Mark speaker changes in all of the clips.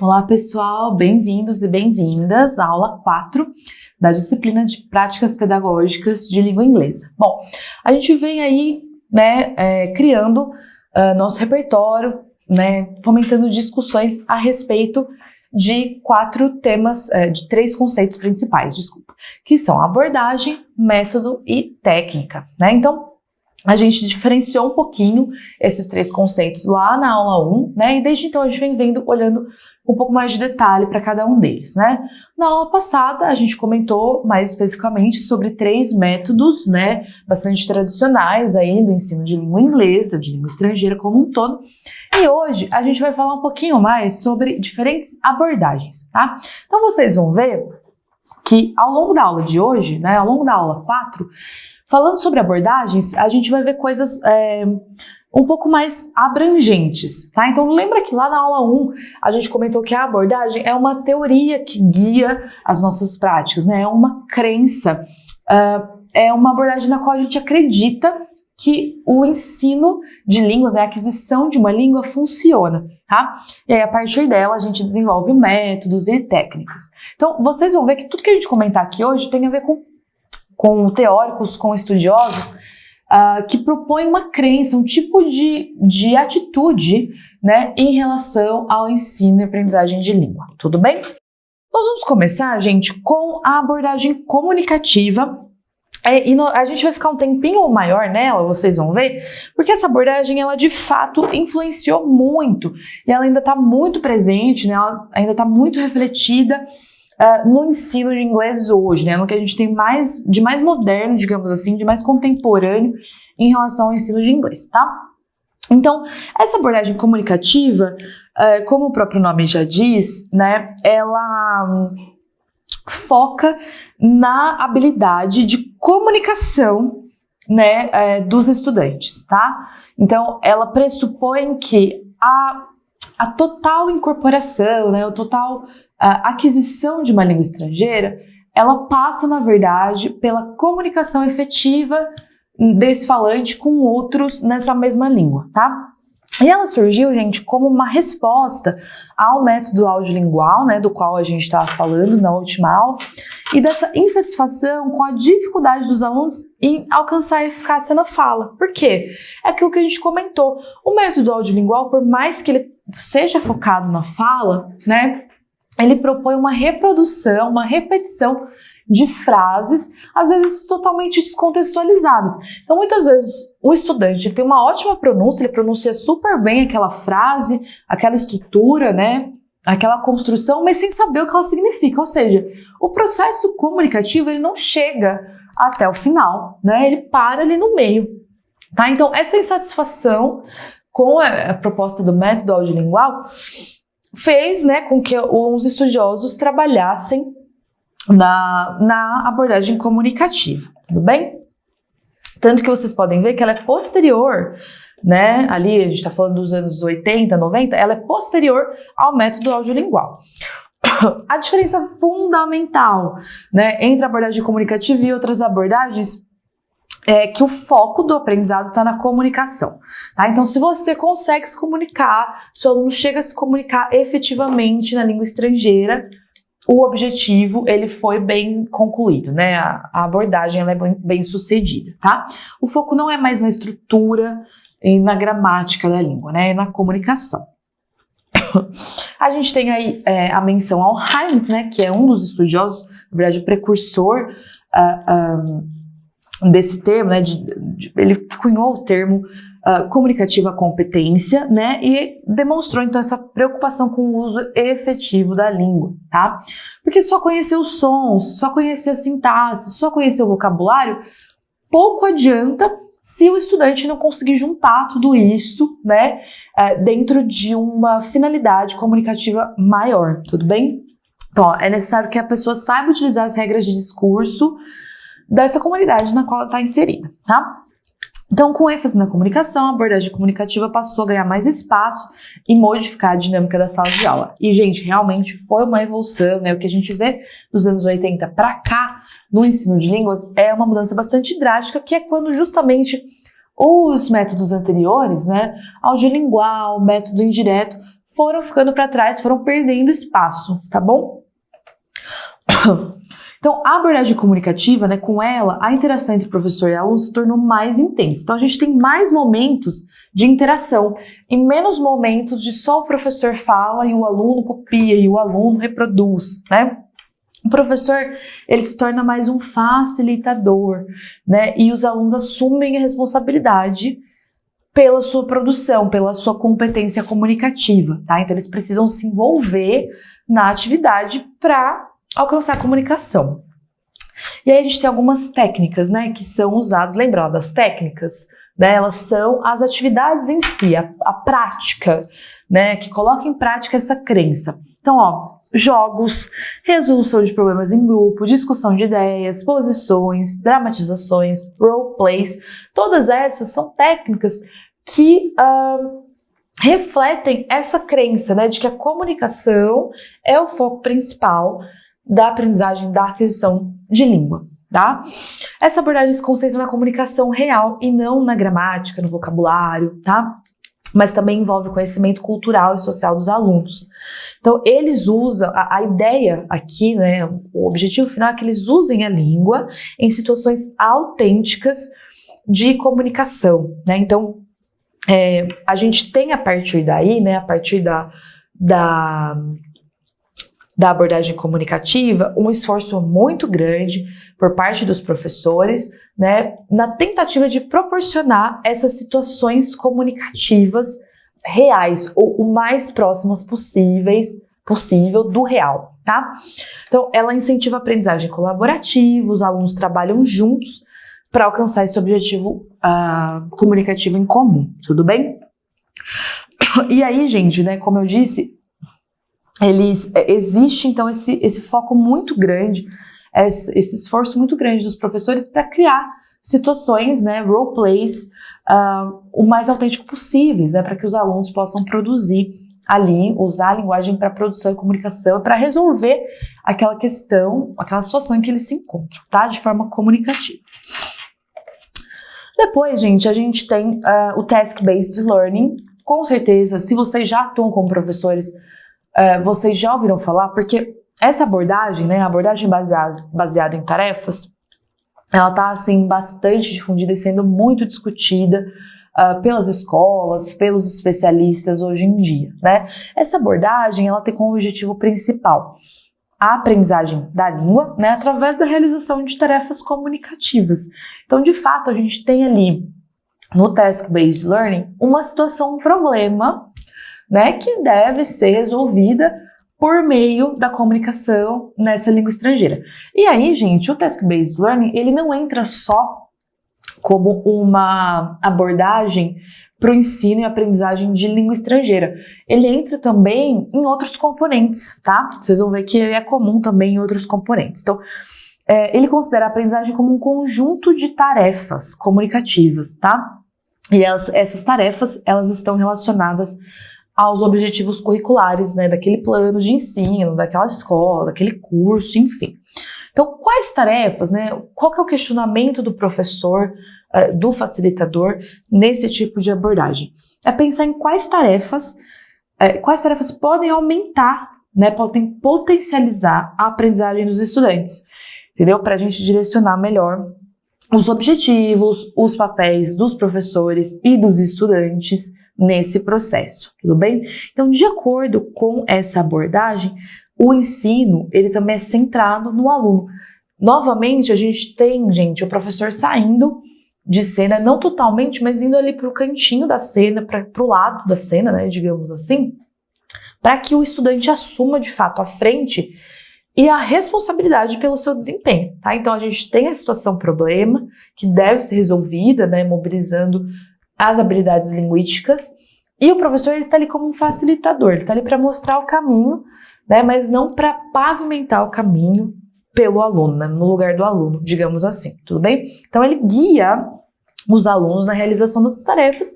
Speaker 1: Olá pessoal, bem-vindos e bem-vindas à aula 4 da disciplina de práticas pedagógicas de língua inglesa. Bom, a gente vem aí, criando nosso repertório, fomentando discussões a respeito de 4 temas, de 3 conceitos principais, que são abordagem, método e técnica, Então, a gente diferenciou um pouquinho esses 3 conceitos lá na aula 1, E desde então a gente vem olhando com um pouco mais de detalhe para cada um deles, Na aula passada a gente comentou mais especificamente sobre 3 métodos, bastante tradicionais aí do ensino de língua inglesa, de língua estrangeira como um todo. E hoje a gente vai falar um pouquinho mais sobre diferentes abordagens, Então vocês vão ver que ao longo da aula de hoje, ao longo da aula 4, falando sobre abordagens, a gente vai ver coisas um pouco mais abrangentes, Então lembra que lá na aula 1 a gente comentou que a abordagem é uma teoria que guia as nossas práticas, É uma crença, é uma abordagem na qual a gente acredita que o ensino de línguas, a aquisição de uma língua funciona, E aí, a partir dela, a gente desenvolve métodos e técnicas. Então, vocês vão ver que tudo que a gente comentar aqui hoje tem a ver com teóricos, com estudiosos, que propõem uma crença, um tipo de atitude, em relação ao ensino e aprendizagem de língua. Tudo bem? Nós vamos começar, gente, com a abordagem comunicativa. A gente vai ficar um tempinho maior nela, vocês vão ver, porque essa abordagem, ela de fato influenciou muito, e ela ainda está muito presente, Ela ainda está muito refletida no ensino de inglês hoje, No que a gente tem de mais moderno, digamos assim, de mais contemporâneo em relação ao ensino de inglês, Então, essa abordagem comunicativa, como o próprio nome já diz, ela foca na habilidade de comunicação, dos estudantes, Então, ela pressupõe que a total incorporação, a total aquisição de uma língua estrangeira, ela passa, na verdade, pela comunicação efetiva desse falante com outros nessa mesma língua, E ela surgiu, gente, como uma resposta ao método audiolingual, do qual a gente estava falando na última aula, e dessa insatisfação com a dificuldade dos alunos em alcançar a eficácia na fala. Por quê? É aquilo que a gente comentou. O método audiolingual, por mais que ele seja focado na fala, ele propõe uma reprodução, uma repetição de frases, às vezes totalmente descontextualizadas. Então, muitas vezes, o estudante tem uma ótima pronúncia, ele pronuncia super bem aquela frase, aquela estrutura, aquela construção, mas sem saber o que ela significa. Ou seja, o processo comunicativo, ele não chega até o final, Ele para ali no meio, Então, essa insatisfação com a proposta do método audiolingual fez, com que os estudiosos trabalhassem na abordagem comunicativa, tudo bem? Tanto que vocês podem ver que ela é posterior, ali a gente está falando dos anos 80, 90, ela é posterior ao método audiolingual. A diferença fundamental, entre a abordagem comunicativa e outras abordagens é que o foco do aprendizado está na comunicação, Então, se você consegue se comunicar, seu aluno chega a se comunicar efetivamente na língua estrangeira, o objetivo, ele foi bem concluído, A abordagem, ela é bem sucedida, O foco não é mais na estrutura e na gramática da língua, É na comunicação. A gente tem aí a menção ao Hymes, que é um dos estudiosos, na verdade, o precursor desse termo, ele cunhou o termo comunicativa competência, e demonstrou, então, essa preocupação com o uso efetivo da língua, Porque só conhecer os sons, só conhecer a sintaxe, só conhecer o vocabulário, pouco adianta se o estudante não conseguir juntar tudo isso, dentro de uma finalidade comunicativa maior, tudo bem? Então, é necessário que a pessoa saiba utilizar as regras de discurso dessa comunidade na qual ela está inserida, Então, com ênfase na comunicação, a abordagem comunicativa passou a ganhar mais espaço e modificar a dinâmica da sala de aula. E, gente, realmente foi uma evolução, O que a gente vê dos anos 80 para cá, no ensino de línguas, é uma mudança bastante drástica, que é quando justamente Os métodos anteriores, né, audiolingual, método indireto, foram ficando para trás, foram perdendo espaço, tá bom? Então, a abordagem comunicativa, né, com ela, a interação entre professor e aluno se tornou mais intensa. Então, a gente tem mais momentos de interação e menos momentos de só o professor fala e o aluno copia e o aluno reproduz, né? O professor, ele se torna mais um facilitador, né? E os alunos assumem a responsabilidade pela sua produção, pela sua competência comunicativa, tá? Então, eles precisam se envolver na atividade para alcançar a comunicação. E aí a gente tem algumas técnicas, né, que são usadas, lembra das técnicas, né, elas são as atividades em si, a prática, né, que coloca em prática essa crença. Então, ó, jogos, resolução de problemas em grupo, discussão de ideias, posições, dramatizações, roleplays, todas essas são técnicas que refletem essa crença, né, de que a comunicação é o foco principal da aprendizagem, da aquisição de língua, tá? Essa abordagem se concentra na comunicação real e não na gramática, no vocabulário, tá? Mas também envolve o conhecimento cultural e social dos alunos. Então, eles usam, a ideia aqui, né, o objetivo final é que eles usem a língua em situações autênticas de comunicação, né? Então, a gente tem a partir daí, né, a partir da abordagem comunicativa, um esforço muito grande por parte dos professores, né, na tentativa de proporcionar essas situações comunicativas reais, ou o mais próximas possível do real, tá? Então, ela incentiva a aprendizagem colaborativa, os alunos trabalham juntos para alcançar esse objetivo comunicativo em comum, tudo bem? E aí, gente, né, como eu disse, existe então esse foco muito grande, esse esforço muito grande dos professores para criar situações, né, roleplays, o mais autêntico possíveis, né, para que os alunos possam produzir ali, usar a linguagem para produção e comunicação, para resolver aquela questão, aquela situação em que eles se encontram, tá, de forma comunicativa. Depois, gente, a gente tem o Task-Based Learning. Com certeza, se vocês já atuam como professores, vocês já ouviram falar, porque essa abordagem, né, a abordagem baseada em tarefas, ela está assim, bastante difundida e sendo muito discutida pelas escolas, pelos especialistas hoje em dia, né? Essa abordagem, ela tem como objetivo principal a aprendizagem da língua, né, através da realização de tarefas comunicativas. Então, de fato, a gente tem ali no Task-Based Learning uma situação, um problema, né, que deve ser resolvida por meio da comunicação nessa língua estrangeira. E aí, gente, o Task-Based Learning, ele não entra só como uma abordagem para o ensino e aprendizagem de língua estrangeira. Ele entra também em outros componentes, tá? Vocês vão ver que ele é comum também em outros componentes. Então, ele considera a aprendizagem como um conjunto de tarefas comunicativas, tá? E essas tarefas, elas estão relacionadas aos objetivos curriculares, né, daquele plano de ensino, daquela escola, daquele curso, enfim. Então, quais tarefas, né, qual que é o questionamento do professor, do facilitador, nesse tipo de abordagem? É pensar em quais tarefas podem aumentar, né, podem potencializar a aprendizagem dos estudantes, entendeu? Para a gente direcionar melhor os objetivos, os papéis dos professores e dos estudantes nesse processo, tudo bem? Então, de acordo com essa abordagem, o ensino, ele também é centrado no aluno. Novamente, a gente tem, gente, o professor saindo de cena, não totalmente, mas indo ali para o cantinho da cena, para o lado da cena, né, digamos assim, para que o estudante assuma, de fato, a frente e a responsabilidade pelo seu desempenho, tá? Então, a gente tem a situação problema, que deve ser resolvida, né, mobilizando as habilidades linguísticas, e o professor, ele tá ali como um facilitador, ele tá ali para mostrar o caminho, né, mas não para pavimentar o caminho pelo aluno, né, no lugar do aluno, digamos assim, tudo bem? Então, ele guia os alunos na realização das tarefas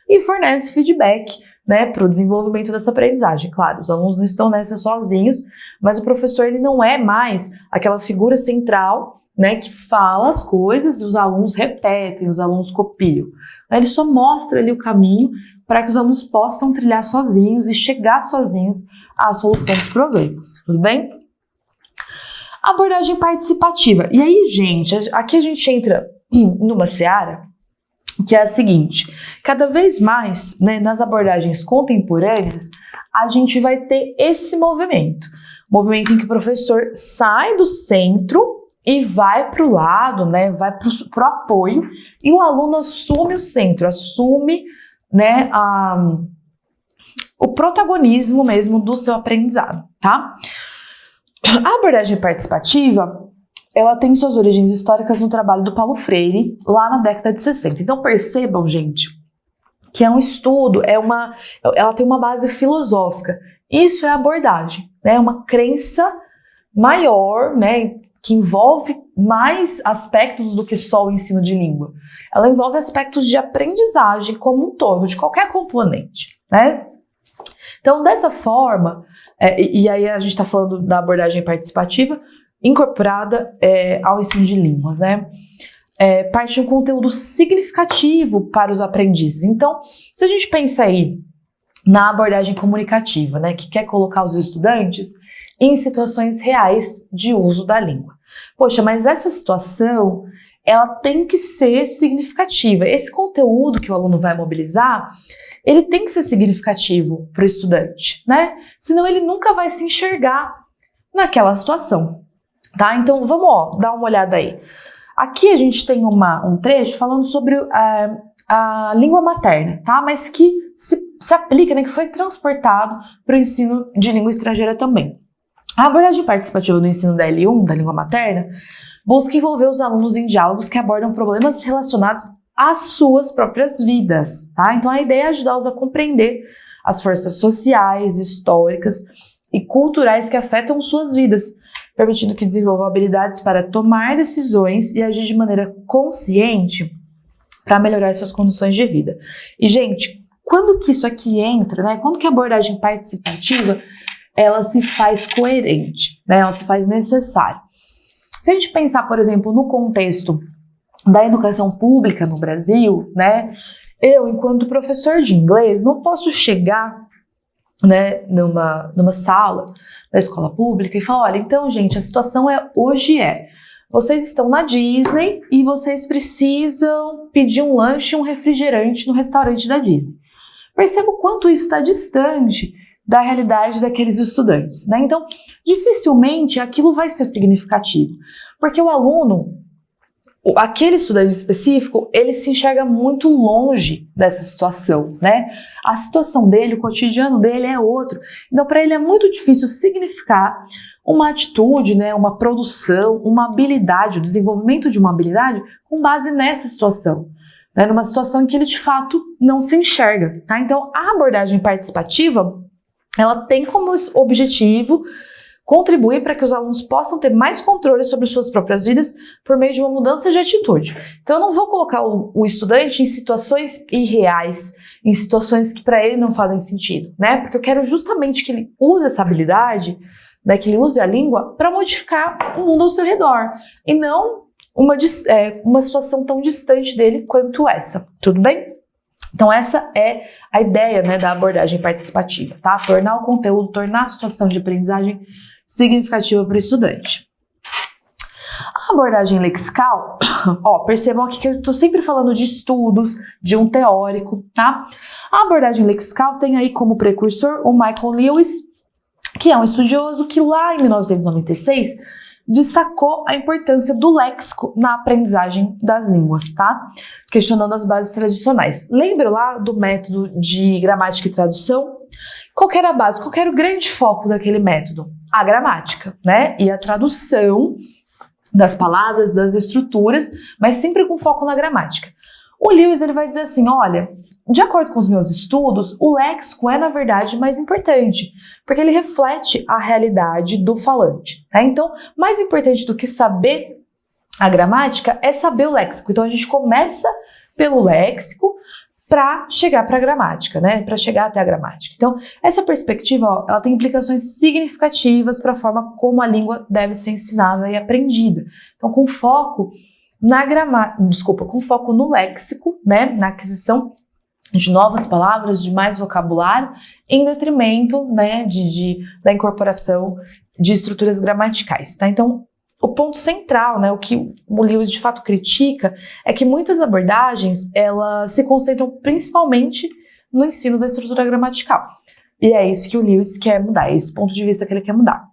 Speaker 1: e fornece feedback, né, para o desenvolvimento dessa aprendizagem. Claro, os alunos não estão nessa sozinhos, mas o professor, ele não é mais aquela figura central, né, que fala as coisas e os alunos repetem, os alunos copiam. Ele só mostra ali o caminho para que os alunos possam trilhar sozinhos e chegar sozinhos à solução dos problemas, tudo bem? Abordagem participativa. E aí, gente, aqui a gente entra numa seara que é a seguinte: cada vez mais, né, nas abordagens contemporâneas, a gente vai ter esse movimento em que o professor sai do centro e vai para o lado, né, vai para o apoio, e o aluno assume o centro, assume, né, o protagonismo mesmo do seu aprendizado, tá? A abordagem participativa, ela tem suas origens históricas no trabalho do Paulo Freire, lá na década de 60. Então percebam, gente, que é um estudo, ela tem uma base filosófica. Isso é abordagem, né? É uma crença maior, né, que envolve mais aspectos do que só o ensino de língua. Ela envolve aspectos de aprendizagem como um todo, de qualquer componente, né? Então, dessa forma, e aí a gente está falando da abordagem participativa incorporada ao ensino de línguas, né? Parte de um conteúdo significativo para os aprendizes. Então, se a gente pensa aí na abordagem comunicativa, né, que quer colocar os estudantes em situações reais de uso da língua. Poxa, mas essa situação, ela tem que ser significativa. Esse conteúdo que o aluno vai mobilizar, ele tem que ser significativo para o estudante, né? Senão ele nunca vai se enxergar naquela situação, tá? Então vamos dar uma olhada aí. Aqui a gente tem um trecho falando sobre a língua materna, tá? Mas que se aplica, né? Que foi transportado para o ensino de língua estrangeira também. A abordagem participativa do ensino da L1, da língua materna, busca envolver os alunos em diálogos que abordam problemas relacionados às suas próprias vidas, tá? Então a ideia é ajudá-los a compreender as forças sociais, históricas e culturais que afetam suas vidas, permitindo que desenvolvam habilidades para tomar decisões e agir de maneira consciente para melhorar suas condições de vida. E, gente, quando que isso aqui entra, né? Quando que a abordagem participativa ela se faz coerente, né? Ela se faz necessária. Se a gente pensar, por exemplo, no contexto da educação pública no Brasil, né? Eu, enquanto professor de inglês, não posso chegar, né, numa sala da escola pública e falar: olha, então, gente, a situação hoje vocês estão na Disney e vocês precisam pedir um lanche e um refrigerante no restaurante da Disney. Perceba o quanto isso está distante da realidade daqueles estudantes, né? Então, dificilmente aquilo vai ser significativo, porque o aluno, aquele estudante específico, ele se enxerga muito longe dessa situação, né? A situação dele, o cotidiano dele é outro. Então, para ele é muito difícil significar uma atitude, né, uma produção, uma habilidade, o desenvolvimento de uma habilidade com base nessa situação, né? Numa situação em que ele, de fato, não se enxerga, tá? Então, a abordagem participativa, ela tem como objetivo contribuir para que os alunos possam ter mais controle sobre suas próprias vidas por meio de uma mudança de atitude. Então, eu não vou colocar o estudante em situações irreais, em situações que para ele não fazem sentido, né? Porque eu quero justamente que ele use essa habilidade, né, que ele use a língua para modificar o mundo ao seu redor, e não uma situação tão distante dele quanto essa, tudo bem? Então essa é a ideia, né, da abordagem participativa, tá? Tornar o conteúdo, tornar a situação de aprendizagem significativa para o estudante. A abordagem lexical, percebam aqui que eu estou sempre falando de estudos, de um teórico, tá? A abordagem lexical tem aí como precursor o Michael Lewis, que é um estudioso que lá em 1996 destacou a importância do léxico na aprendizagem das línguas, tá? Questionando as bases tradicionais. Lembra lá do método de gramática e tradução? Qual que era a base? Qual que era o grande foco daquele método? A gramática, né? E a tradução das palavras, das estruturas, mas sempre com foco na gramática. O Lewis, ele vai dizer assim: olha, de acordo com os meus estudos, o léxico é, na verdade, mais importante, porque ele reflete a realidade do falante, né? Então, mais importante do que saber a gramática é saber o léxico. Então, a gente começa pelo léxico para chegar para a gramática, né? Para chegar até a gramática. Então, essa perspectiva, ó, ela tem implicações significativas para a forma como a língua deve ser ensinada e aprendida. Então, com foco com foco no léxico, né? Na aquisição de novas palavras, de mais vocabulário, em detrimento, né? Da incorporação de estruturas gramaticais, tá? Então, o ponto central, né, o que o Lewis de fato critica, é que muitas abordagens, elas se concentram principalmente no ensino da estrutura gramatical. E é isso que o Lewis quer mudar, é esse ponto de vista que ele quer mudar.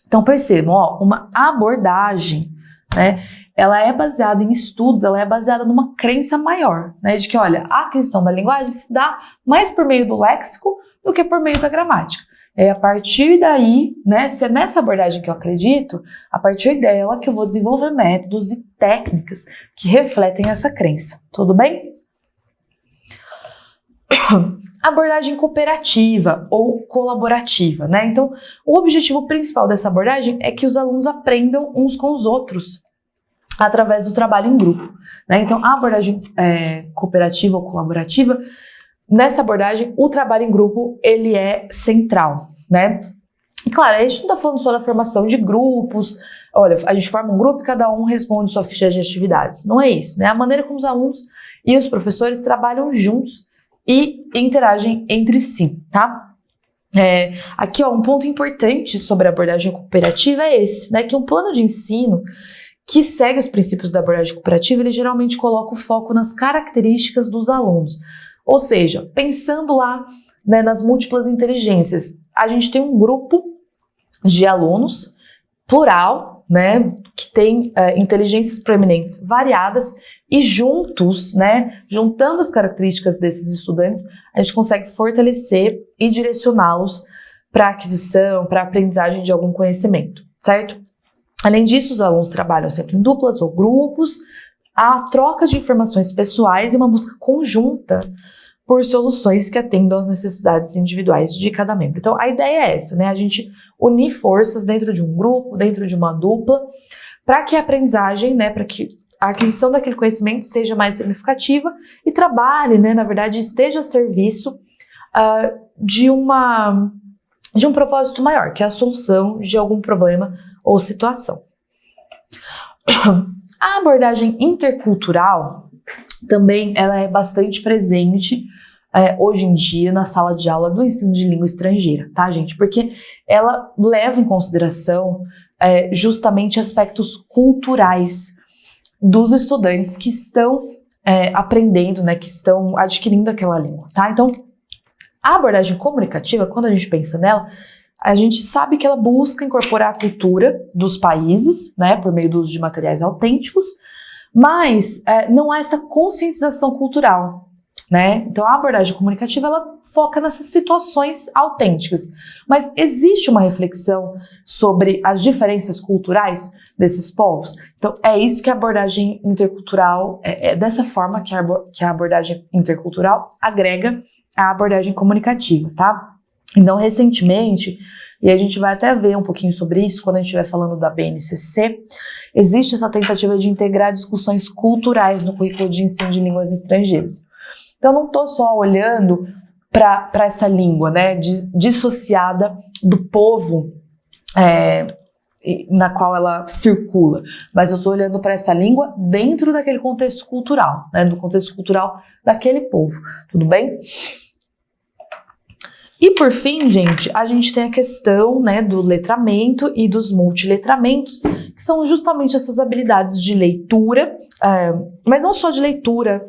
Speaker 1: Então percebam, ó, uma abordagem, né, ela é baseada em estudos, ela é baseada numa crença maior, né, de que, olha, a aquisição da linguagem se dá mais por meio do léxico do que por meio da gramática. É a partir daí, né, se é nessa abordagem que eu acredito, a partir dela que eu vou desenvolver métodos e técnicas que refletem essa crença. Tudo bem? Abordagem cooperativa ou colaborativa, né? Então, o objetivo principal dessa abordagem é que os alunos aprendam uns com os outros através do trabalho em grupo, né? Então, a abordagem cooperativa ou colaborativa, nessa abordagem, o trabalho em grupo, ele é central, né? E claro, a gente não está falando só da formação de grupos, olha, a gente forma um grupo e cada um responde sua ficha de atividades. Não é isso, né? A maneira como os alunos e os professores trabalham juntos e interagem entre si, tá? Aqui, ó, um ponto importante sobre a abordagem cooperativa é esse, né? Que um plano de ensino que segue os princípios da abordagem cooperativa, ele geralmente coloca o foco nas características dos alunos. Ou seja, pensando lá, né, nas múltiplas inteligências, a gente tem um grupo de alunos, plural, né, que tem inteligências proeminentes variadas e juntos, né, juntando as características desses estudantes, a gente consegue fortalecer e direcioná-los para a aquisição, para a aprendizagem de algum conhecimento, certo? Além disso, os alunos trabalham sempre em duplas ou grupos, a troca de informações pessoais e uma busca conjunta por soluções que atendam às necessidades individuais de cada membro. Então, a ideia é essa, né? A gente unir forças dentro de um grupo, dentro de uma dupla, para que a aprendizagem, né, para que a aquisição daquele conhecimento seja mais significativa e trabalhe, né, na verdade, esteja a serviço de um propósito maior, que é a solução de algum problema ou situação. A abordagem intercultural também ela é bastante presente hoje em dia na sala de aula do ensino de língua estrangeira, tá, gente? Porque ela leva em consideração justamente aspectos culturais dos estudantes que estão aprendendo, né, que estão adquirindo aquela língua, tá? Então, a abordagem comunicativa, quando a gente pensa nela, a gente sabe que ela busca incorporar a cultura dos países, né, por meio do uso de materiais autênticos, mas não há essa conscientização cultural, né? Então a abordagem comunicativa ela foca nessas situações autênticas, mas existe uma reflexão sobre as diferenças culturais desses povos. Então é isso que a abordagem intercultural, é dessa forma que a abordagem intercultural agrega a abordagem comunicativa, tá? Então recentemente, e a gente vai até ver um pouquinho sobre isso quando a gente estiver falando da BNCC, existe essa tentativa de integrar discussões culturais no currículo de ensino de línguas estrangeiras. Então, não estou só olhando para essa língua, né, dissociada do povo na qual ela circula, mas eu estou olhando para essa língua dentro daquele contexto cultural, né, do contexto cultural daquele povo, tudo bem? E por fim, gente, a gente tem a questão, né, do letramento e dos multiletramentos, que são justamente essas habilidades de leitura, mas não só de leitura,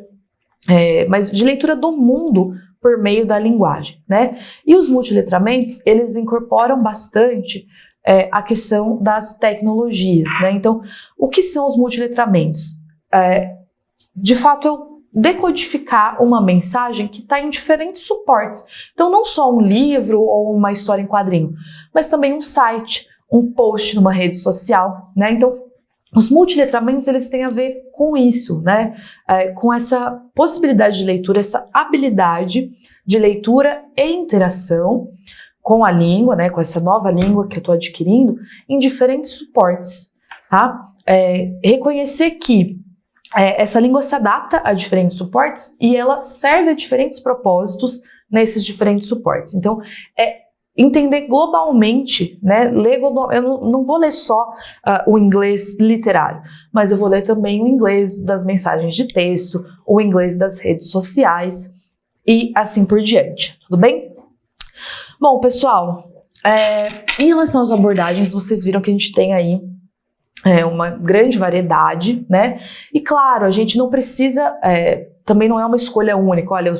Speaker 1: mas de leitura do mundo por meio da linguagem, né? E os multiletramentos, eles incorporam bastante a questão das tecnologias, né? Então, o que são os multiletramentos? De fato, eu decodificar uma mensagem que está em diferentes suportes. Então, não só um livro ou uma história em quadrinho, mas também um site, um post numa rede social, né? Então, os multiletramentos, eles têm a ver com isso, né? Com essa possibilidade de leitura, essa habilidade de leitura e interação com a língua, né? Com essa nova língua que eu estou adquirindo em diferentes suportes, tá? Reconhecer que essa língua se adapta a diferentes suportes e ela serve a diferentes propósitos nesses diferentes suportes. Então, entender globalmente, né? Eu não vou ler só o inglês literário, mas eu vou ler também o inglês das mensagens de texto, o inglês das redes sociais e assim por diante, tudo bem? Bom, pessoal, em relação às abordagens, vocês viram que a gente tem aí uma grande variedade, né? E claro, a gente não precisa, também não é uma escolha única. Olha,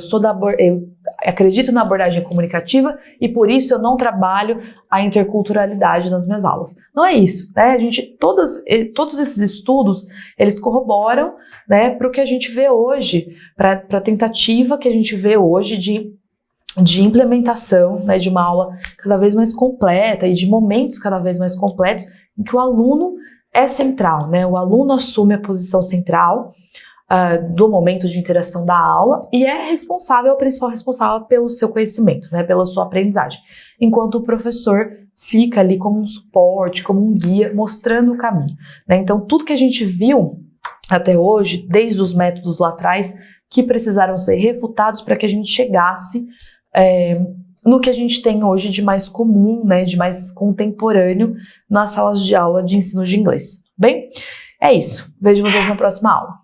Speaker 1: eu acredito na abordagem comunicativa e por isso eu não trabalho a interculturalidade nas minhas aulas. Não é isso, né? Todos esses estudos, eles corroboram, né, para o que a gente vê hoje, para a tentativa que a gente vê hoje de implementação, né, de uma aula cada vez mais completa e de momentos cada vez mais completos em que o aluno é central, né? O aluno assume a posição central do momento de interação da aula e é o principal responsável pelo seu conhecimento, né? Pela sua aprendizagem. Enquanto o professor fica ali como um suporte, como um guia, mostrando o caminho, né? Então, tudo que a gente viu até hoje, desde os métodos lá atrás, que precisaram ser refutados para que a gente chegasse no que a gente tem hoje de mais comum, né, de mais contemporâneo nas salas de aula de ensino de inglês. Bem, é isso. Vejo vocês na próxima aula.